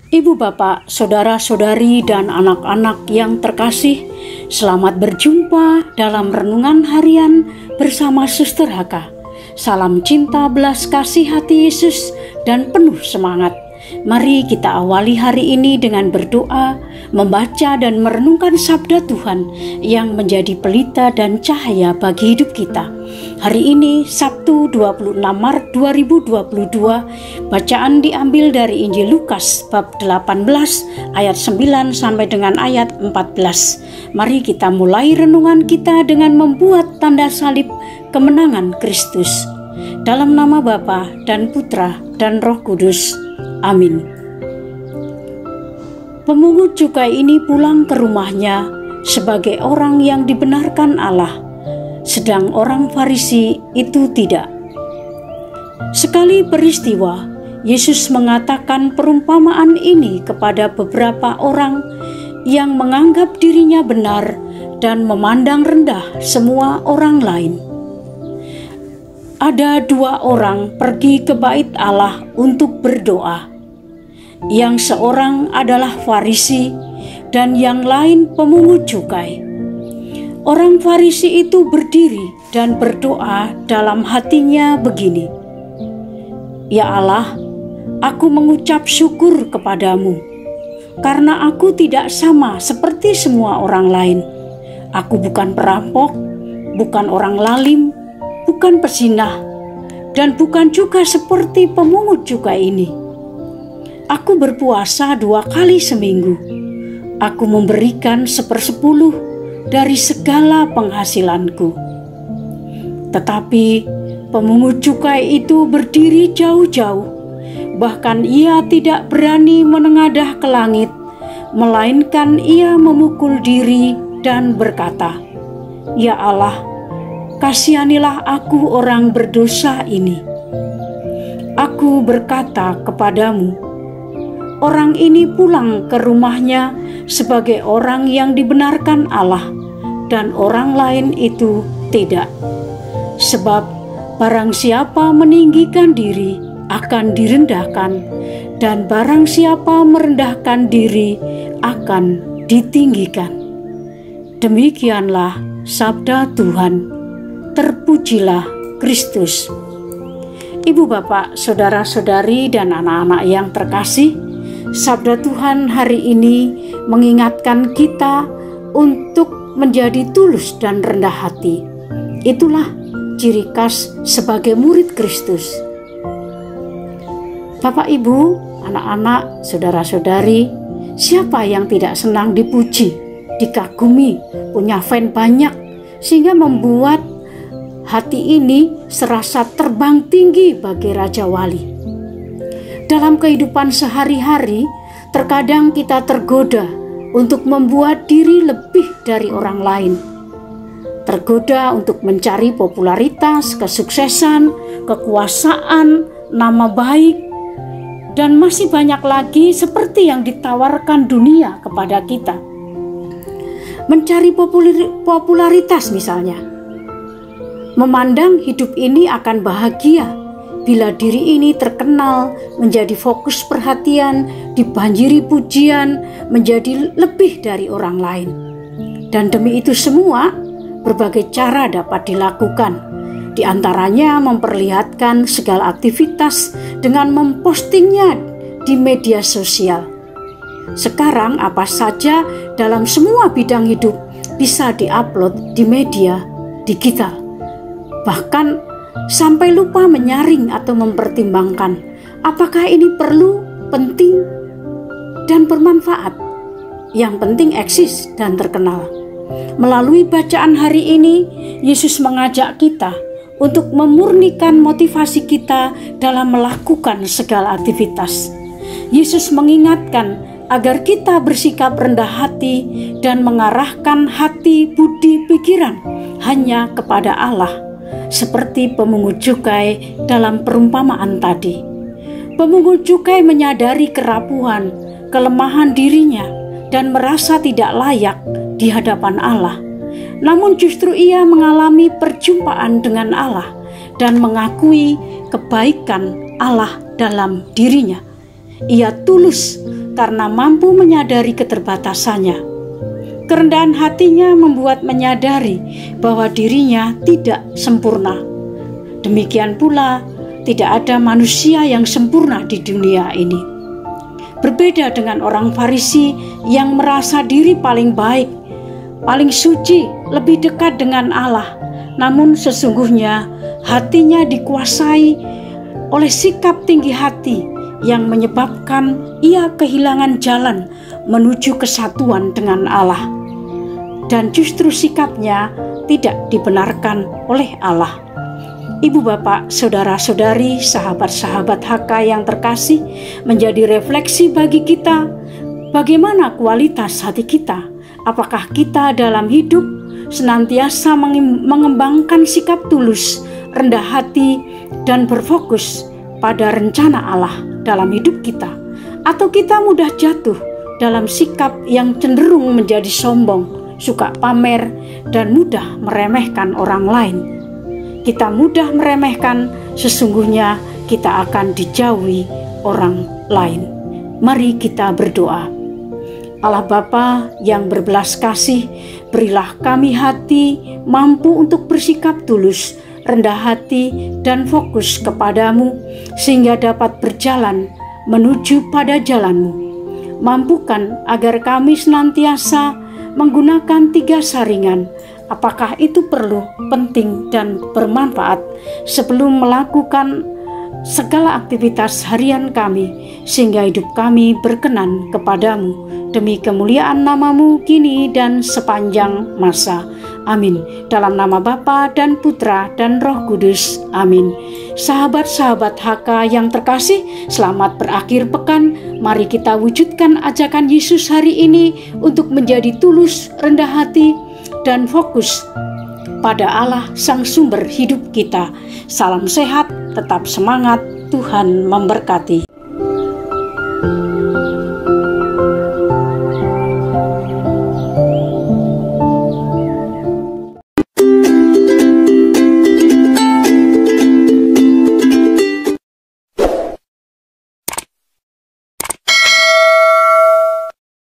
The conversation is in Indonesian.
Ibu bapak, saudara-saudari dan anak-anak yang terkasih, selamat berjumpa dalam renungan harian bersama Suster Haka. Salam cinta, belas kasih hati Yesus dan penuh semangat. Mari kita awali hari ini dengan berdoa, membaca dan merenungkan sabda Tuhan yang menjadi pelita dan cahaya bagi hidup kita. Hari ini Sabtu 26 Maret 2022, bacaan diambil dari Injil Lukas bab 18 ayat 9 sampai dengan ayat 14. Mari kita mulai renungan kita dengan membuat tanda salib kemenangan Kristus. Dalam nama Bapa dan Putra dan Roh Kudus. Amin. Pemungut cukai ini pulang ke rumahnya sebagai orang yang dibenarkan Allah, sedang orang Farisi itu tidak. Sekali peristiwa, Yesus mengatakan perumpamaan ini kepada beberapa orang yang menganggap dirinya benar dan memandang rendah semua orang lain. Ada dua orang pergi ke bait Allah untuk berdoa. Yang seorang adalah Farisi dan yang lain pemungut cukai. Orang Farisi itu berdiri dan berdoa dalam hatinya begini, "Ya Allah, aku mengucap syukur kepadamu, karena aku tidak sama seperti semua orang lain. Aku bukan perampok, bukan orang lalim, bukan pezinah, dan bukan juga seperti pemungut cukai ini. Aku berpuasa 2 kali seminggu. Aku memberikan 1/10 dari segala penghasilanku." Tetapi pemungut cukai itu berdiri jauh-jauh, bahkan ia tidak berani menengadah ke langit, melainkan ia memukul diri dan berkata, "Ya Allah, kasihanilah aku orang berdosa ini. Aku berkata kepadamu, orang ini pulang ke rumahnya sebagai orang yang dibenarkan Allah, dan orang lain itu tidak. Sebab barang siapa meninggikan diri akan direndahkan, dan barang siapa merendahkan diri akan ditinggikan." Demikianlah sabda Tuhan. Terpujilah Kristus. Ibu bapak, saudara-saudari dan anak-anak yang terkasih, sabda Tuhan hari ini mengingatkan kita untuk menjadi tulus dan rendah hati. Itulah ciri khas sebagai murid Kristus. Bapak, ibu, anak-anak, saudara-saudari, siapa yang tidak senang dipuji, dikagumi, punya fan banyak, sehingga membuat hati ini serasa terbang tinggi bagi Raja Wali. Dalam kehidupan sehari-hari, terkadang kita tergoda untuk membuat diri lebih dari orang lain. Tergoda untuk mencari popularitas, kesuksesan, kekuasaan, nama baik, dan masih banyak lagi seperti yang ditawarkan dunia kepada kita. Mencari popularitas misalnya. Memandang hidup ini akan bahagia bila diri ini terkenal, menjadi fokus perhatian, dibanjiri pujian, menjadi lebih dari orang lain. Dan demi itu semua, berbagai cara dapat dilakukan. Di antaranya memperlihatkan segala aktivitas dengan mempostingnya di media sosial. Sekarang apa saja dalam semua bidang hidup bisa diupload di media digital. Bahkan sampai lupa menyaring atau mempertimbangkan apakah ini perlu, penting, dan bermanfaat. Yang penting eksis dan terkenal. Melalui bacaan hari ini, Yesus mengajak kita untuk memurnikan motivasi kita dalam melakukan segala aktivitas. Yesus mengingatkan agar kita bersikap rendah hati dan mengarahkan hati, budi, pikiran hanya kepada Allah. Seperti pemungut cukai dalam perumpamaan tadi. Pemungut cukai menyadari kerapuhan, kelemahan dirinya, dan merasa tidak layak di hadapan Allah. Namun justru ia mengalami perjumpaan dengan Allah dan mengakui kebaikan Allah dalam dirinya. Ia tulus karena mampu menyadari keterbatasannya. Kerendahan hatinya membuat menyadari bahwa dirinya tidak sempurna. Demikian pula, tidak ada manusia yang sempurna di dunia ini. Berbeda dengan orang Farisi yang merasa diri paling baik, paling suci, lebih dekat dengan Allah. Namun sesungguhnya hatinya dikuasai oleh sikap tinggi hati yang menyebabkan ia kehilangan jalan menuju kesatuan dengan Allah. Dan justru sikapnya tidak dibenarkan oleh Allah. Ibu bapak, saudara-saudari, sahabat-sahabat HK yang terkasih, menjadi refleksi bagi kita bagaimana kualitas hati kita. Apakah kita dalam hidup senantiasa mengembangkan sikap tulus, rendah hati, dan berfokus pada rencana Allah dalam hidup kita, atau kita mudah jatuh dalam sikap yang cenderung menjadi sombong, suka pamer, dan mudah meremehkan orang lain. Kita mudah meremehkan, sesungguhnya kita akan dijauhi orang lain. Mari kita berdoa. Allah Bapa yang berbelas kasih, berilah kami hati mampu untuk bersikap tulus, rendah hati, dan fokus kepadamu, sehingga dapat berjalan menuju pada jalan-Mu. Mampukan agar kami senantiasa menggunakan 3 saringan, apakah itu perlu, penting, dan bermanfaat sebelum melakukan segala aktivitas harian kami, sehingga hidup kami berkenan kepadamu. Demi kemuliaan nama-Mu kini dan sepanjang masa. Amin. Dalam nama Bapa dan Putra dan Roh Kudus. Amin. Sahabat-sahabat HK yang terkasih, selamat berakhir pekan. Mari kita wujudkan ajakan Yesus hari ini untuk menjadi tulus, rendah hati, dan fokus pada Allah Sang Sumber hidup kita. Salam sehat, tetap semangat, Tuhan memberkati.